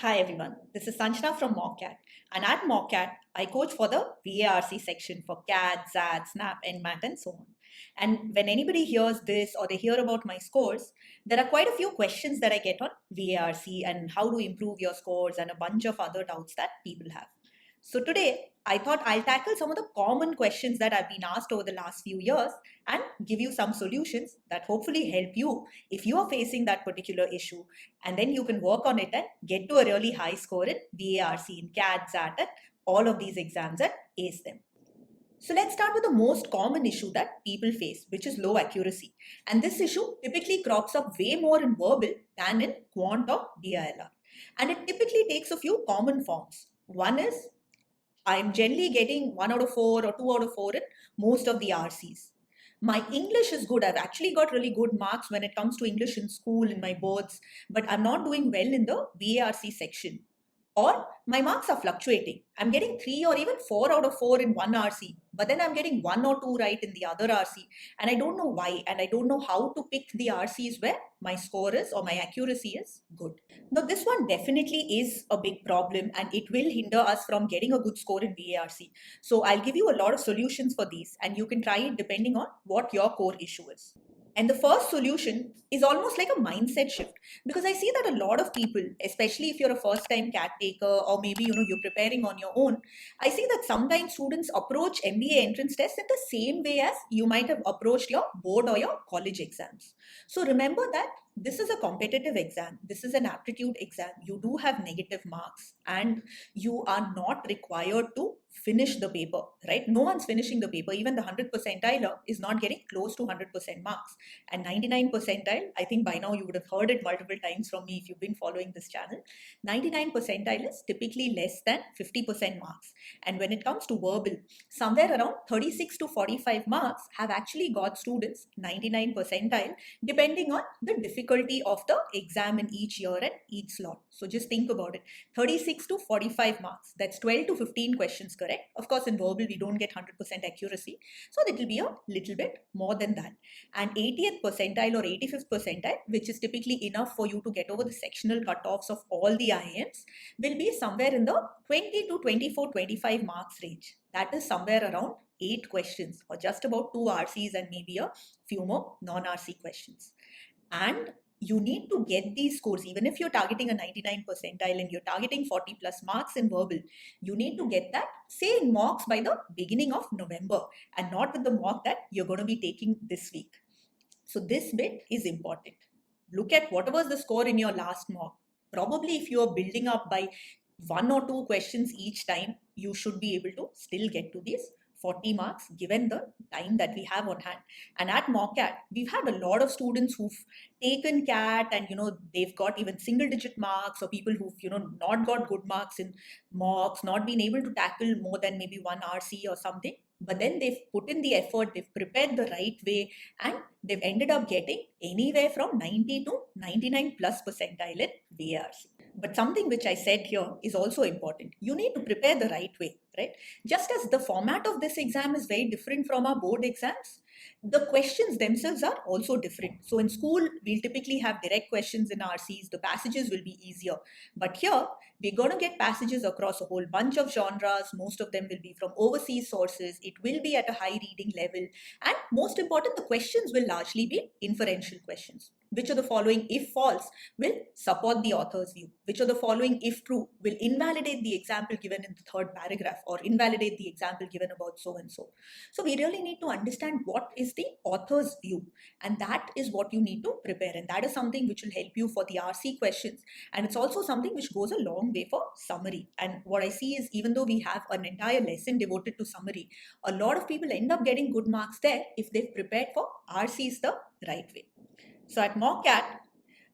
Hi everyone, this is Sanjana from Mockat, and at Mockat, I coach for the VARC section for CAT, XAT, SNAP, NMAT, and so on. And when anybody hears this or they hear about my scores, there are quite a few questions that I get on VARC and how to improve your scores and a bunch of other doubts that people have. So today, I thought I'll tackle some of the common questions that I've been asked over the last few years and give you some solutions that hopefully help you if you are facing that particular issue, and then you can work on it and get to a really high score in VARC, in CAT, XAT, and all of these exams and ace them. So let's start with the most common issue that people face, which is low accuracy. And this issue typically crops up way more in verbal than in quant or DILR. And it typically takes a few common forms. One is I'm generally getting 1 out of 4 or 2 out of 4 in most of the RCs. My English is good. I've actually got really good marks when it comes to English in school, in my boards, but I'm not doing well in the VARC section. Or my marks are fluctuating. I'm getting 3 or even 4 out of 4 in one RC, but then I'm getting 1 or 2 right in the other RC. And I don't know why, and I don't know how to pick the RCs where my score is or my accuracy is good. Now, this one definitely is a big problem and it will hinder us from getting a good score in VARC. So I'll give you a lot of solutions for these and you can try it depending on what your core issue is. And the first solution is almost like a mindset shift, because I see that a lot of people, especially if you're a first time CAT taker or maybe you're preparing on your own, I see that sometimes students approach MBA entrance tests in the same way as you might have approached your board or your college exams. So remember that this is a competitive exam. This is an aptitude exam. You do have negative marks and you are not required to finish the paper, right? No one's finishing the paper. Even the 100 percentile is not getting close to 100% marks. And 99 percentile, I think by now you would have heard it multiple times from me if you've been following this channel. 99 percentile is typically less than 50% marks. And when it comes to verbal, somewhere around 36 to 45 marks have actually got students 99 percentile, depending on the difficulty of the exam in each year and each slot. So just think about it. 36 to 45 marks, that's 12 to 15 questions, correct? Of course, in verbal, we don't get 100% accuracy. So it will be a little bit more than that. And 80th percentile or 85th percentile, which is typically enough for you to get over the sectional cutoffs of all the IIMs, will be somewhere in the 20 to 24, 25 marks range. That is somewhere around 8 questions or just about 2 RCs and maybe a few more non-RC questions. And you need to get these scores, even if you're targeting a 99 percentile and you're targeting 40 plus marks in verbal, you need to get that, say, in mocks by the beginning of November and not with the mock that you're going to be taking this week. So this bit is important. Look at what was the score in your last mock. Probably if you're building up by 1 or 2 questions each time, you should be able to still get to these 40 marks given the time that we have on hand. And at Mockat, we've had a lot of students who've taken CAT and they've got even single digit marks, or people who've not got good marks in mocks, not been able to tackle more than maybe one RC or something. But then they've put in the effort, they've prepared the right way, and they've ended up getting anywhere from 90 to 99 plus percentile in VARC. But something which I said here is also important. You need to prepare the right way, right? Just as the format of this exam is very different from our board exams, the questions themselves are also different. So in school, we'll typically have direct questions in RCs. The passages will be easier. But here, we're going to get passages across a whole bunch of genres. Most of them will be from overseas sources. It will be at a high reading level. And most important, the questions will largely be inferential questions. Which of the following, if false, will support the author's view? Which of the following, if true, will invalidate the example given in the third paragraph or invalidate the example given about so and so? So we really need to understand what is the author's view, and that is what you need to prepare. And that is something which will help you for the RC questions. And it's also something which goes a long way for summary. And what I see is, even though we have an entire lesson devoted to summary, a lot of people end up getting good marks there if they've prepared for RCs the right way. So at Mockat,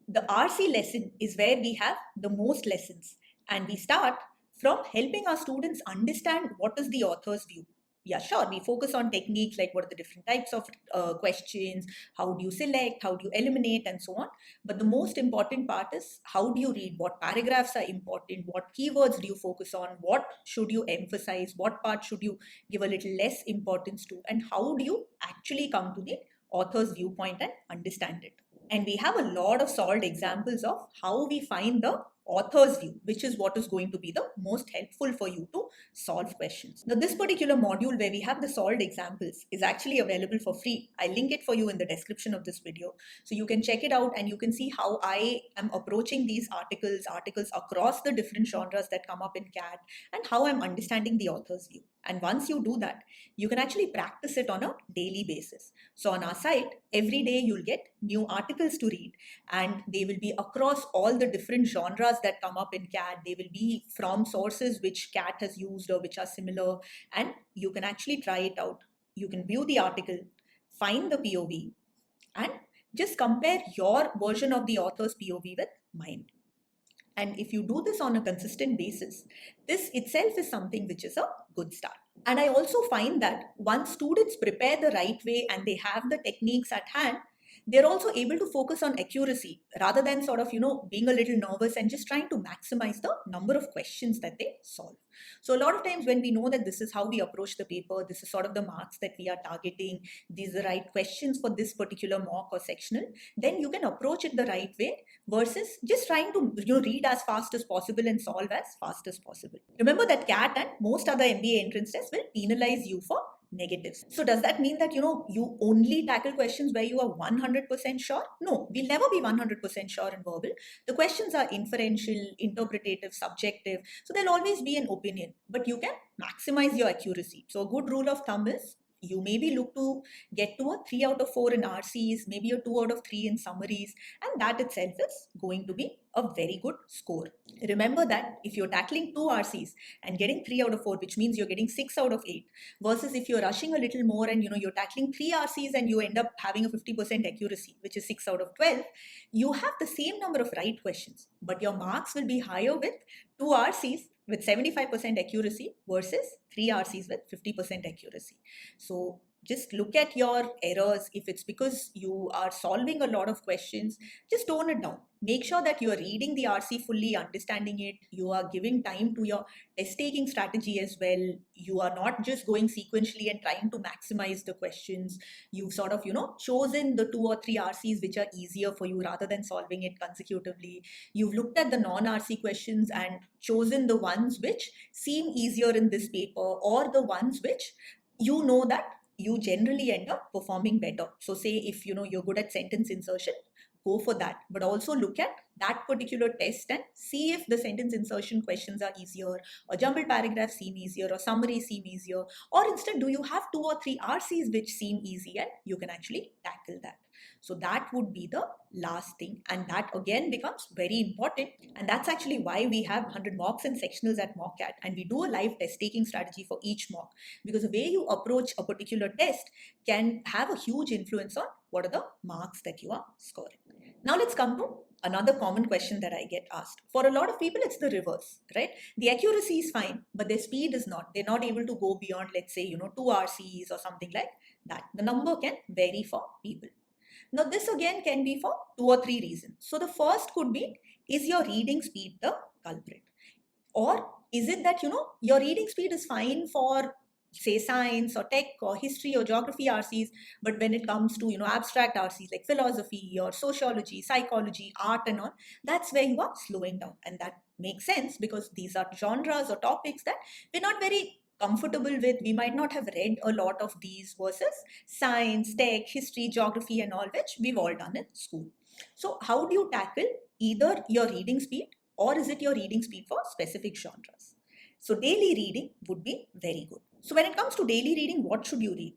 the RC lesson is where we have the most lessons, and we start from helping our students understand what is the author's view. Yeah, sure, we focus on techniques like what are the different types of questions, how do you select, how do you eliminate, and so on. But the most important part is how do you read, what paragraphs are important, what keywords do you focus on, what should you emphasize, what part should you give a little less importance to, and how do you actually come to the author's viewpoint and understand it. And we have a lot of solved examples of how we find the author's view, which is what is going to be the most helpful for you to solve questions. Now, this particular module where we have the solved examples is actually available for free. I'll link it for you in the description of this video. So you can check it out and you can see how I am approaching these articles across the different genres that come up in CAT, and how I'm understanding the author's view. And once you do that, you can actually practice it on a daily basis. So on our site, every day you'll get new articles to read, and they will be across all the different genres that come up in CAT. They will be from sources which CAT has used or which are similar, and you can actually try it out. You can view the article, find the POV, and just compare your version of the author's POV with mine. And if you do this on a consistent basis, this itself is something which is a good start. And I also find that once students prepare the right way and they have the techniques at hand, they're also able to focus on accuracy rather than sort of, being a little nervous and just trying to maximize the number of questions that they solve. So a lot of times when we know that this is how we approach the paper, this is sort of the marks that we are targeting, these are the right questions for this particular mock or sectional, then you can approach it the right way versus just trying to read as fast as possible and solve as fast as possible. Remember that CAT and most other MBA entrance tests will penalize you for negatives. So does that mean that you only tackle questions where you are 100% sure? No, we'll never be 100% sure in verbal. The questions are inferential, interpretative, subjective, so there'll always be an opinion, but you can maximize your accuracy. So a good rule of thumb is you maybe look to get to a 3 out of 4 in RCs, maybe a 2 out of 3 in summaries, and that itself is going to be a very good score. Remember that if you're tackling 2 RCs and getting 3 out of 4, which means you're getting 6 out of 8, versus if you're rushing a little more and you're tackling 3 RCs and you end up having a 50% accuracy, which is 6 out of 12, you have the same number of right questions, but your marks will be higher with 2 RCs with 75% accuracy versus 3 RCs with 50% accuracy. So just look at your errors. If it's because you are solving a lot of questions, just tone it down. Make sure that you are reading the RC fully, understanding it. You are giving time to your test taking strategy as well. You are not just going sequentially and trying to maximize the questions. You've sort of, chosen the 2 or 3 RCs which are easier for you rather than solving it consecutively. You've looked at the non-RC questions and chosen the ones which seem easier in this paper, or the ones which that you generally end up performing better. So say if you're good at sentence insertion, go for that, but also look at that particular test and see if the sentence insertion questions are easier, or jumbled paragraphs seem easier, or summaries seem easier, or instead do you have 2 or 3 RCs which seem easy and you can actually tackle that. So that would be the last thing, and that again becomes very important, and that's actually why we have 100 mocks and sectionals at Mockat, and we do a live test taking strategy for each mock, because the way you approach a particular test can have a huge influence on what are the marks that you are scoring. Now let's come to another common question that I get asked. For a lot of people, it's the reverse, right? The accuracy is fine, but their speed is not. They're not able to go beyond, let's say, 2 RCs or something like that. The number can vary for people. Now, this again can be for 2 or 3 reasons. So the first could be, is your reading speed the culprit? Or is it that, your reading speed is fine for, say, science or tech or history or geography RCs, but when it comes to, abstract RCs like philosophy or sociology, psychology, art and all, that's where you are slowing down. And that makes sense because these are genres or topics that we're not very comfortable with. We might not have read a lot of these versus science, tech, history, geography and all, which we've all done in school. So how do you tackle either your reading speed, or is it your reading speed for specific genres? So daily reading would be very good. So when it comes to daily reading, what should you read?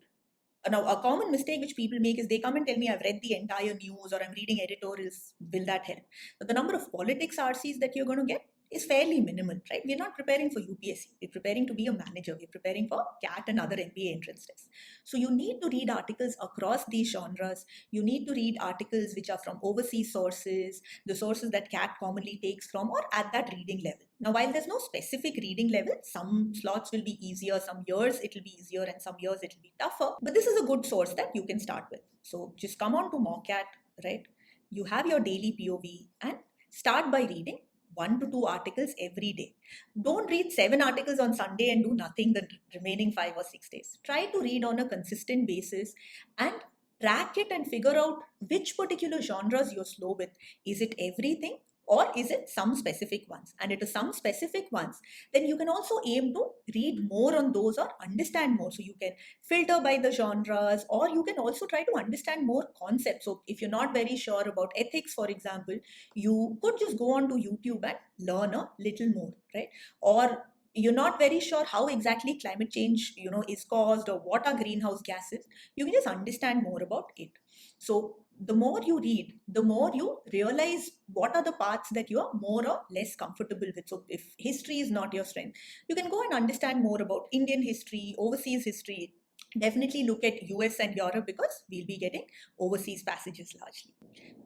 Now, a common mistake which people make is they come and tell me I've read the entire news or I'm reading editorials. Will that help? But the number of politics RCs that you're going to get is fairly minimal, right? We're not preparing for UPSC. We're preparing to be a manager. We're preparing for CAT and other MBA entrance tests. So you need to read articles across these genres. You need to read articles which are from overseas sources, the sources that CAT commonly takes from, or at that reading level. Now, while there's no specific reading level, some slots will be easier, some years it will be easier, and some years it will be tougher. But this is a good source that you can start with. So just come on to Mockat, right? You have your daily POV and start by reading 1 to 2 articles every day. Don't read 7 articles on Sunday and do nothing the remaining 5 or 6 days. Try to read on a consistent basis and track it and figure out which particular genres you're slow with. Is it everything, or is it some specific ones? And it is some specific ones, then you can also aim to read more on those or understand more. So you can filter by the genres, or you can also try to understand more concepts. So if you're not very sure about ethics, for example, you could just go on to YouTube and learn a little more, right? Or you're not very sure how exactly climate change is caused, or what are greenhouse gases, you can just understand more about it. So the more you read, the more you realize what are the parts that you are more or less comfortable with. So if history is not your strength, you can go and understand more about Indian history, overseas history. Definitely look at US and Europe, because we'll be getting overseas passages largely.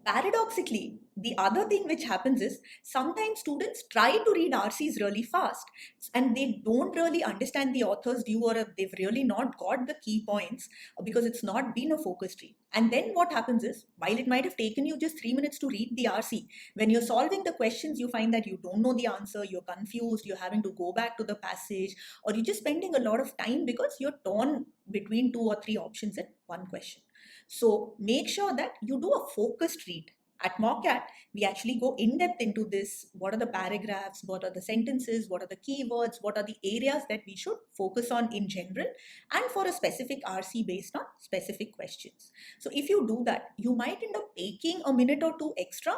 Paradoxically, the other thing which happens is sometimes students try to read RCs really fast and they don't really understand the author's view, or they've really not got the key points because it's not been a focus read. And then what happens is, while it might have taken you just 3 minutes to read the RC, when you're solving the questions, you find that you don't know the answer, you're confused, you're having to go back to the passage, or you're just spending a lot of time because you're torn between 2 or 3 options in one question. So make sure that you do a focused read. At Mockat, we actually go in depth into this. What are the paragraphs? What are the sentences? What are the keywords? What are the areas that we should focus on in general, and for a specific RC based on specific questions? So if you do that, you might end up taking a minute or two extra,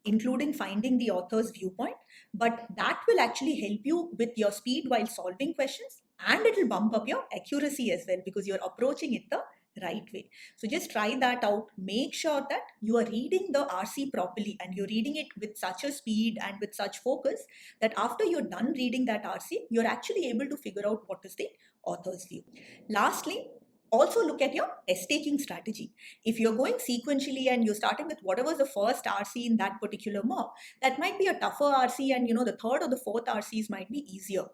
including finding the author's viewpoint, but that will actually help you with your speed while solving questions, and it will bump up your accuracy as well, because you're approaching it the right way. So just try that out. Make sure that you are reading the RC properly, and you're reading it with such a speed and with such focus that after you're done reading that RC, you're actually able to figure out what is the author's view. Lastly, also look at your test taking strategy. If you're going sequentially and you're starting with whatever's the first RC in that particular mock, that might be a tougher RC, and the third or the fourth RCs might be easier.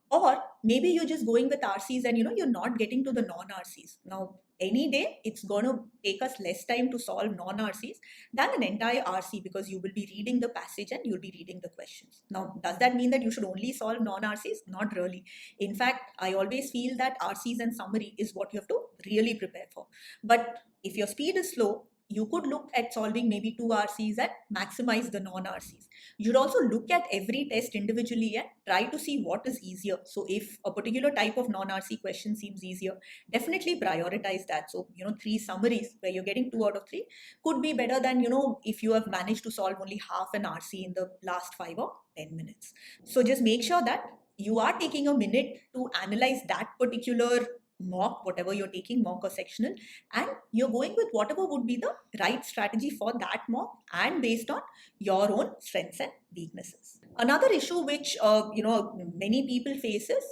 Or maybe you're just going with RCs and you're not getting to the non-RCs. Now, any day it's going to take us less time to solve non-RCs than an entire RC, because you will be reading the passage and you'll be reading the questions. Now, does that mean that you should only solve non-RCs? Not really. In fact, I always feel that RCs and summary is what you have to really prepare for. But if your speed is slow, you could look at solving maybe 2 RCs and maximize the non-RCs. You should also look at every test individually and try to see what is easier. So if a particular type of non-RC question seems easier, definitely prioritize that. So, 3 summaries where you're getting 2 out of 3 could be better than, if you have managed to solve only half an RC in the last 5 or 10 minutes. So just make sure that you are taking a minute to analyze that particular mock, whatever you're taking, mock or sectional, and you're going with whatever would be the right strategy for that mock, and based on your own strengths and weaknesses. Another issue which many people face is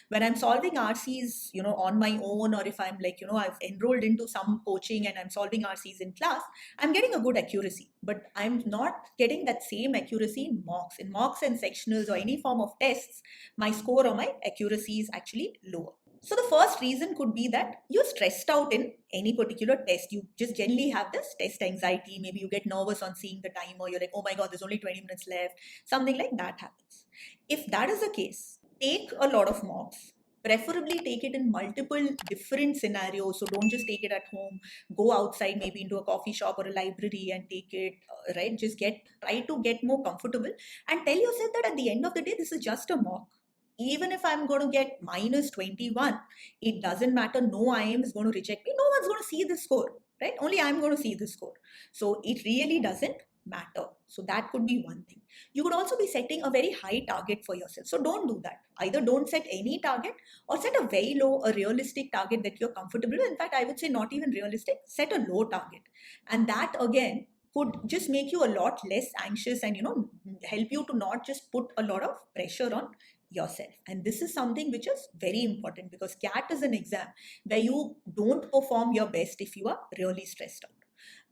when I'm solving RCs on my own, or if I'm I've enrolled into some coaching and I'm solving RCs in class, I'm getting a good accuracy, but I'm not getting that same accuracy in mocks and sectionals or any form of tests. My score or my accuracy is actually lower. So the first reason could be that you're stressed out in any particular test. You just generally have this test anxiety. Maybe you get nervous on seeing the time, or you're like, oh my God, there's only 20 minutes left. Something like that happens. If that is the case, take a lot of mocks. Preferably take it in multiple different scenarios. So don't just take it at home. Go outside, maybe into a coffee shop or a library, and take it, right? Just try to get more comfortable and tell yourself that at the end of the day, this is just a mock. Even if I'm going to get minus 21, it doesn't matter. No IM is going to reject me. No one's going to see this score, right? Only I'm going to see this score. So it really doesn't matter. So that could be one thing. You could also be setting a very high target for yourself. So don't do that. Either don't set any target, or set a very low, a realistic target that you're comfortable with. In fact, I would say not even realistic, set a low target. And that again could just make you a lot less anxious, and help you to not just put a lot of pressure on yourself. And this is something which is very important, because CAT is an exam where you don't perform your best if you are really stressed out.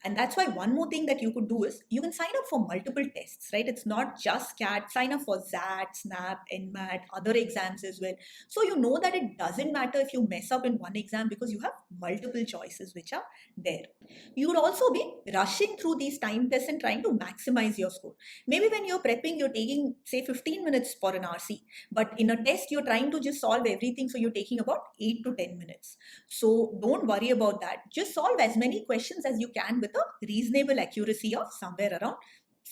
And that's why one more thing that you could do is you can sign up for multiple tests, right? It's not just CAT. Sign up for XAT, SNAP, NMAT, other exams as well. So you know that it doesn't matter if you mess up in one exam, because you have multiple choices which are there. You would also be rushing through these time tests and trying to maximize your score. Maybe when you're prepping, you're taking, say, 15 minutes for an RC, but in a test, you're trying to just solve everything. So you're taking about 8 to 10 minutes. So don't worry about that. Just solve as many questions as you can with a reasonable accuracy of somewhere around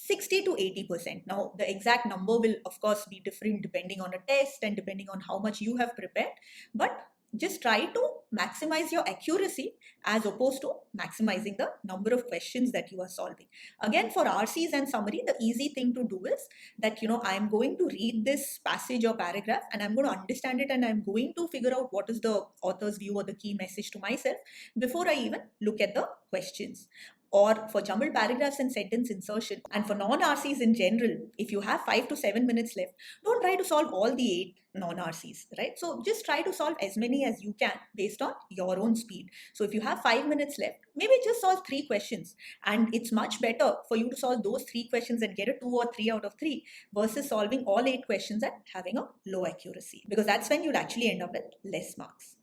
60 to 80%. Now, the exact number will, of course, be different depending on a test and depending on how much you have prepared. But just try to maximize your accuracy as opposed to maximizing the number of questions that you are solving. Again, for RCs and summary, the easy thing to do is that, I'm going to read this passage or paragraph and I'm going to understand it and I'm going to figure out what is the author's view or the key message to myself before I even look at the questions. Or for jumbled paragraphs and sentence insertion, and for non-RCs in general, if you have 5 to 7 minutes left, don't try to solve all the 8 non-RCs, right? So just try to solve as many as you can based on your own speed. So if you have 5 minutes left, maybe just solve 3 questions. And it's much better for you to solve those 3 questions and get a 2 or 3 out of 3 versus solving all 8 questions and having a low accuracy, because that's when you'll actually end up with less marks.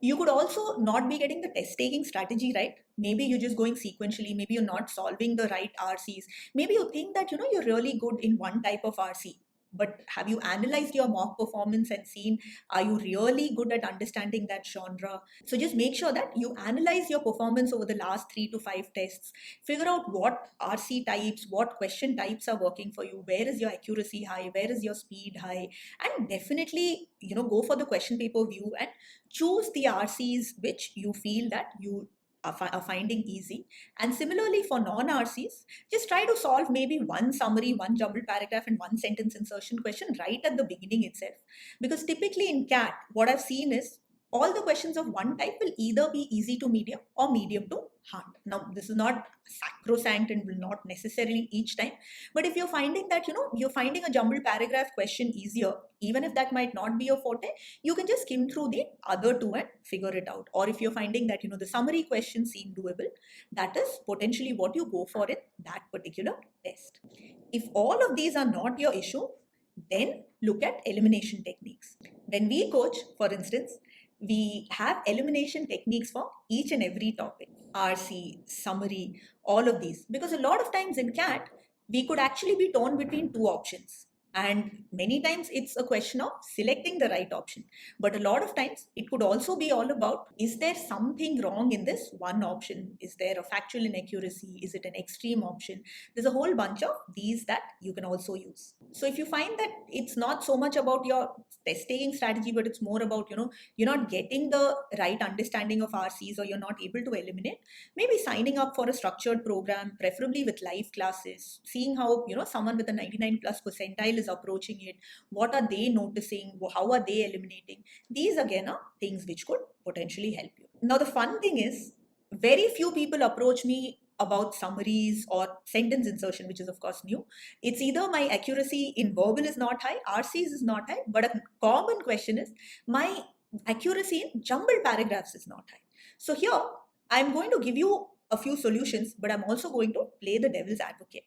You could also not be getting the test taking strategy right. Maybe you're just going sequentially. Maybe you're not solving the right RCs. Maybe you think that, you're really good in one type of RC. But have you analyzed your mock performance and seen, are you really good at understanding that genre? So just make sure that you analyze your performance over the last 3 to 5 tests. Figure out what RC types, what question types are working for you. Where is your accuracy high? Where is your speed high? And definitely, go for the question paper view and choose the RCs which you feel that you are finding easy. And similarly for non-RCs, just try to solve maybe one summary, one jumbled paragraph and one sentence insertion question right at the beginning itself. Because typically in CAT, what I've seen is all the questions of one type will either be easy to medium or medium to hard. Now, this is not sacrosanct and will not necessarily each time. But if you're finding that, you're finding a jumbled paragraph question easier, even if that might not be your forte, you can just skim through the other 2 and figure it out. Or if you're finding that, the summary questions seem doable, that is potentially what you go for in that particular test. If all of these are not your issue, then look at elimination techniques. When we coach, for instance, we have elimination techniques for each and every topic, RC, summary, all of these. Because a lot of times in CAT, we could actually be torn between 2 options. And many times it's a question of selecting the right option. But a lot of times it could also be all about, is there something wrong in this one option? Is there a factual inaccuracy? Is it an extreme option? There's a whole bunch of these that you can also use. So if you find that it's not so much about your test taking strategy, but it's more about, you're not getting the right understanding of RCs or you're not able to eliminate, maybe signing up for a structured program, preferably with live classes, seeing how, someone with a 99 plus percentile is approaching it, what are they noticing, how are they eliminating. These again are things which could potentially help you. Now the fun thing is, very few people approach me about summaries or sentence insertion, which is of course new. It's either my accuracy in verbal is not high, RCs is not high, but a common question is my accuracy in jumbled paragraphs is not high. So here I'm going to give you a few solutions, but I'm also going to play the devil's advocate.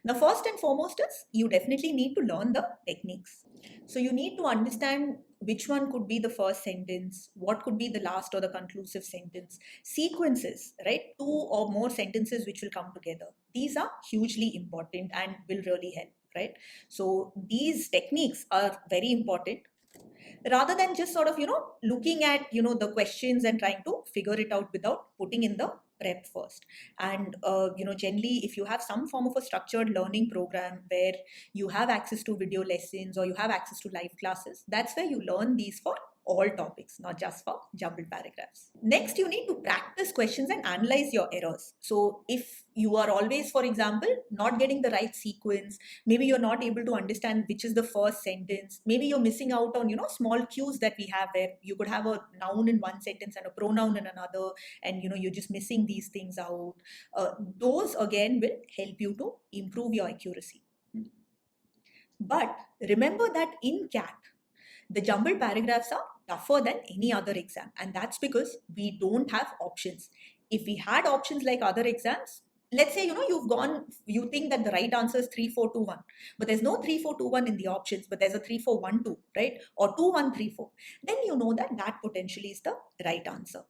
Now, first and foremost is you definitely need to learn the techniques. So you need to understand which one could be the first sentence, what could be the last or the conclusive sentence, sequences, right? 2 or more sentences which will come together. These are hugely important and will really help, right? So these techniques are very important. Rather than just sort of, looking at, the questions and trying to figure it out without putting in the prep first. And, generally, if you have some form of a structured learning program where you have access to video lessons or you have access to live classes, that's where you learn these for all topics, not just for jumbled paragraphs. Next, you need to practice questions and analyze your errors. So if you are always, for example, not getting the right sequence, maybe you're not able to understand which is the first sentence, maybe you're missing out on, small cues that we have where you could have a noun in one sentence and a pronoun in another, and, you're just missing these things out. Those again will help you to improve your accuracy. But remember that in CAT, the jumbled paragraphs are tougher than any other exam. And that's because we don't have options. If we had options like other exams, let's say, you think that the right answer is 3, 4, 2, 1, but there's no 3, 4, 2, 1 in the options, but there's a 3, 4, 1, 2, right? Or 2, 1, 3, 4. Then you know that potentially is the right answer.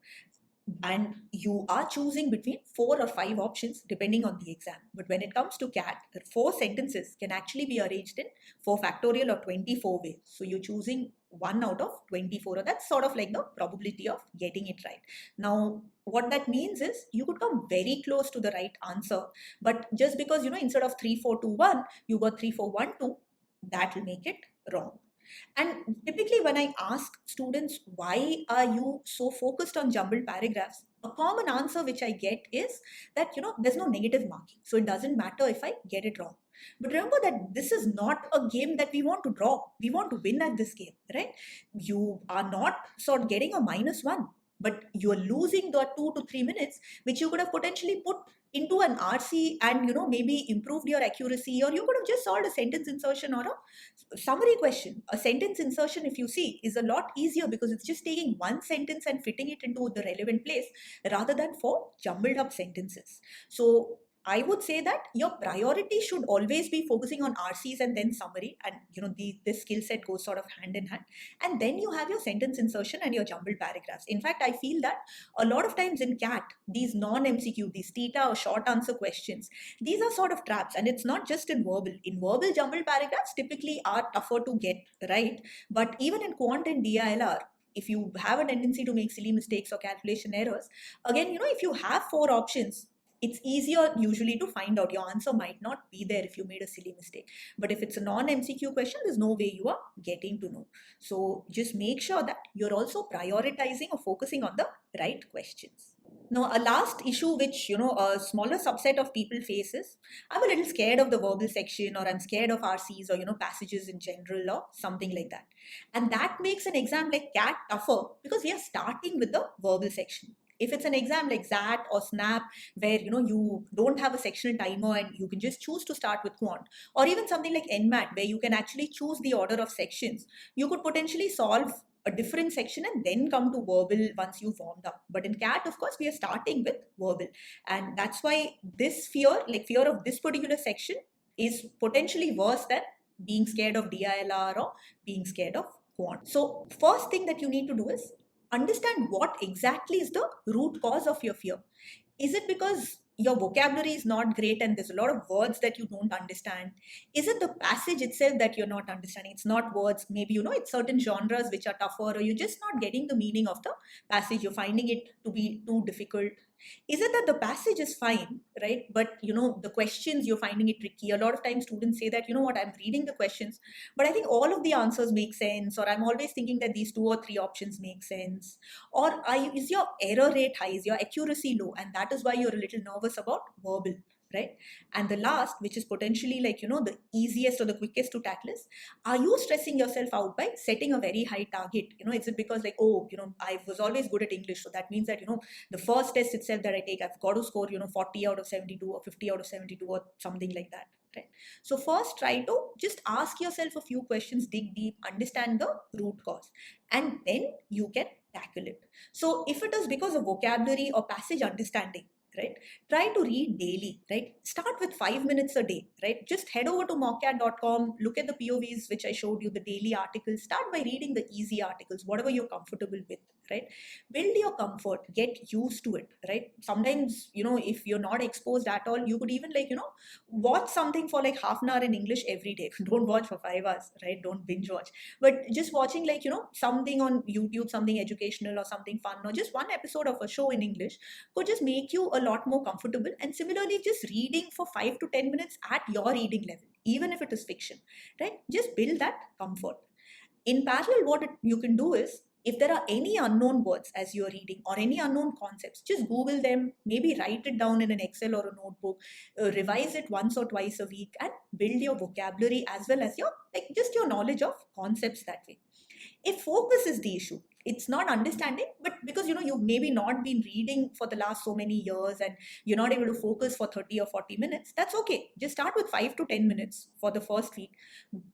and you are choosing between 4 or 5 options depending on the exam. But when it comes to CAT, the 4 sentences can actually be arranged in 4 factorial or 24 ways. So you're choosing one out of 24. That's sort of like the probability of getting it right. Now, what that means is you could come very close to the right answer, but just because, instead of 3, 4, 2, 1, you got 3, 4, 1, 2, that will make it wrong. And typically, when I ask students, why are you so focused on jumbled paragraphs? A common answer which I get is that, there's no negative marking. So it doesn't matter if I get it wrong. But remember that this is not a game that we want to draw. We want to win at this game, right? You are not sort of getting a -1, but you're losing the 2 to 3 minutes, which you could have potentially put into an RC and, maybe improved your accuracy, or you could have just solved a sentence insertion or a summary question. A sentence insertion, if you see, is a lot easier because it's just taking one sentence and fitting it into the relevant place rather than 4 jumbled up sentences. So I would say that your priority should always be focusing on RCs and then summary, and this skill set goes sort of hand in hand. And then you have your sentence insertion and your jumbled paragraphs. In fact, I feel that a lot of times in CAT, these non-MCQ, these theta or short answer questions, these are sort of traps, and it's not just in verbal. In verbal, jumbled paragraphs typically are tougher to get right, but even in quant and DILR, if you have a tendency to make silly mistakes or calculation errors, again, if you have 4 options, it's easier usually to find out. Your answer might not be there if you made a silly mistake. But if it's a non-MCQ question, there's no way you are getting to know. So just make sure that you're also prioritizing or focusing on the right questions. Now, a last issue which, a smaller subset of people faces, I'm a little scared of the verbal section, or I'm scared of RCs, or, passages in general or something like that. And that makes an exam like CAT tougher because we are starting with the verbal section. If it's an exam like XAT or SNAP, where you don't have a sectional timer and you can just choose to start with quant, or even something like NMAT, where you can actually choose the order of sections, you could potentially solve a different section and then come to verbal once you've warmed up. But in CAT, of course, we are starting with verbal, and that's why this fear of this particular section, is potentially worse than being scared of DILR or being scared of quant. So first thing that you need to do is understand what exactly is the root cause of your fear. Is it because your vocabulary is not great and there's a lot of words that you don't understand? Is it the passage itself that you're not understanding? It's not words. Maybe, it's certain genres which are tougher, or you're just not getting the meaning of the passage. You're finding it to be too difficult. Is it that the passage is fine, right? But, the questions, you're finding it tricky. A lot of times students say that, what, I'm reading the questions, but I think all of the answers make sense, or I'm always thinking that these 2 or 3 options make sense. Or is your error rate high? Is your accuracy low? And that is why you're a little nervous about verbal, right? And the last, which is potentially the easiest or the quickest to tackle, is, are you stressing yourself out by setting a very high target? Is it because I was always good at English, so that means that the first test itself that I take, I've got to score 40 out of 72 or 50 out of 72 or something like that, right? So first, try to just ask yourself a few questions, dig deep, understand the root cause, and then you can tackle it. So if it is because of vocabulary or passage understanding, right, try to read daily, right? Start with 5 minutes a day, right? Just head over to mockat.com, look at the POVs which I showed you, the daily articles. Start by reading the easy articles, whatever you're comfortable with, right? Build your comfort, get used to it, right? Sometimes, if you're not exposed at all, you could even watch something for half an hour in English every day. Don't watch for 5 hours, right? Don't binge watch, but just watching something on YouTube, something educational or something fun, or just one episode of a show in English could just make you a lot more comfortable. And similarly, just reading for 5 to 10 minutes at your reading level, even if it is fiction, right? Just build that comfort. In parallel, you can do is, if there are any unknown words as you're reading or any unknown concepts, just Google them, maybe write it down in an Excel or a notebook, revise it once or twice a week, and build your vocabulary as well as your just your knowledge of concepts that way. If focus is the issue, it's not understanding, but because you've maybe not been reading for the last so many years and you're not able to focus for 30 or 40 minutes, that's okay. Just start with 5 to 10 minutes for the first week.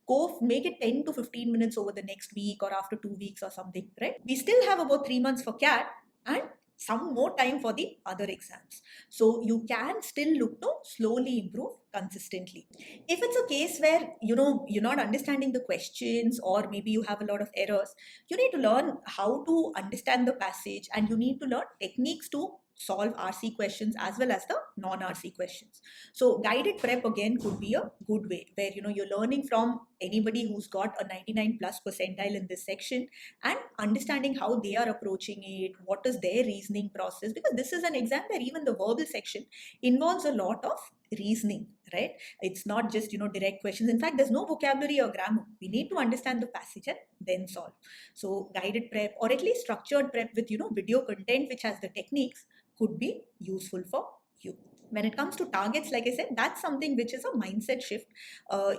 Go make it 10 to 15 minutes over the next week or after 2 weeks or something, right? We still have about 3 months for CAT and some more time for the other exams. So you can still look to slowly improve consistently. If it's a case where you're not understanding the questions, or maybe you have a lot of errors, you need to learn how to understand the passage, and you need to learn techniques to solve RC questions as well as the non-RC questions. So guided prep again could be a good way, where you're learning from anybody who's got a 99 plus percentile in this section, and understanding how they are approaching it, what is their reasoning process, because this is an exam where even the verbal section involves a lot of reasoning, right? It's not just direct questions. In fact, there's no vocabulary or grammar. We need to understand the passage and then solve. So guided prep, or at least structured prep with video content which has the techniques, could be useful for you. When it comes to targets, like I said, that's something which is a mindset shift.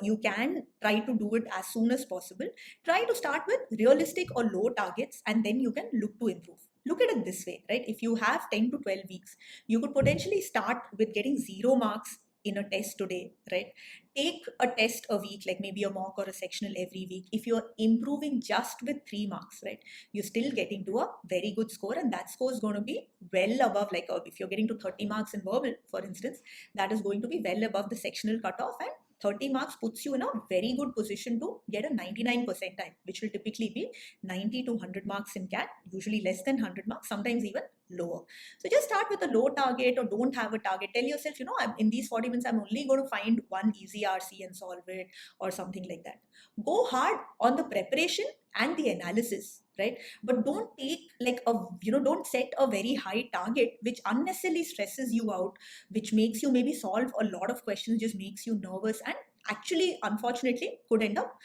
You can try to do it as soon as possible. Try to start with realistic or low targets, and then you can look to improve. Look at it this way, right? If you have 10 to 12 weeks, you could potentially start with getting 0 marks in a test today, right? Take a test a week, like maybe a mock or a sectional every week. If you're improving just with 3 marks, right, you're still getting to a very good score, and that score is going to be well above, like if you're getting to 30 marks in verbal, for instance, that is going to be well above the sectional cutoff, and 30 marks puts you in a very good position to get a 99 percentile, which will typically be 90 to 100 marks in CAT, usually less than 100 marks, sometimes even lower. So just start with a low target, or don't have a target. Tell yourself, I'm in these 40 minutes, I'm only going to find one easy RC and solve it, or something like that. Go hard on the preparation and the analysis, right? But don't take don't set a very high target which unnecessarily stresses you out, which makes you maybe solve a lot of questions, just makes you nervous, and actually, unfortunately, could end up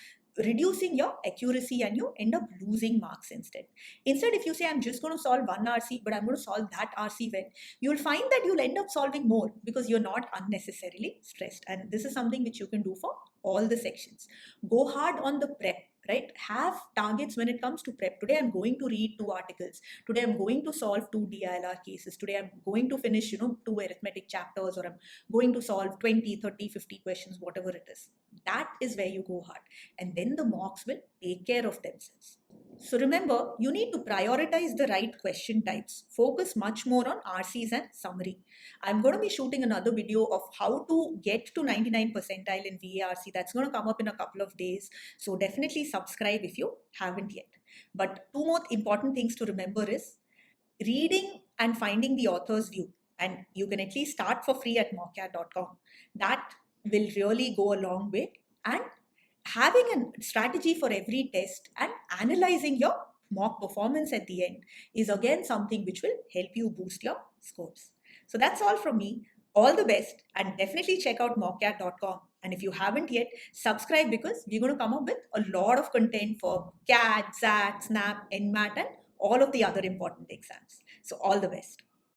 reducing your accuracy, and you end up losing marks instead. Instead, if you say, I'm just going to solve one RC, but I'm going to solve that RC well, you'll find that you'll end up solving more because you're not unnecessarily stressed. And this is something which you can do for all the sections. Go hard on the prep, right? Have targets when it comes to prep. Today, I'm going to read 2 articles. Today, I'm going to solve 2 DILR cases. Today, I'm going to finish, 2 arithmetic chapters, or I'm going to solve 20, 30, 50 questions, whatever it is. That is where you go hard. And then the mocks will take care of themselves. So remember, you need to prioritize the right question types. Focus much more on RCs and summary. I'm going to be shooting another video of how to get to 99 percentile in VARC. That's going to come up in a couple of days. So definitely subscribe if you haven't yet. But 2 more important things to remember is reading and finding the author's view. And you can at least start for free at mockat.com. That will really go a long way. And having a strategy for every test and analyzing your mock performance at the end is again something which will help you boost your scores. So that's all from me. All the best, and definitely check out mockat.com. And if you haven't yet, subscribe, because we're going to come up with a lot of content for CAT, XAT, SNAP, NMAT, and all of the other important exams. So all the best.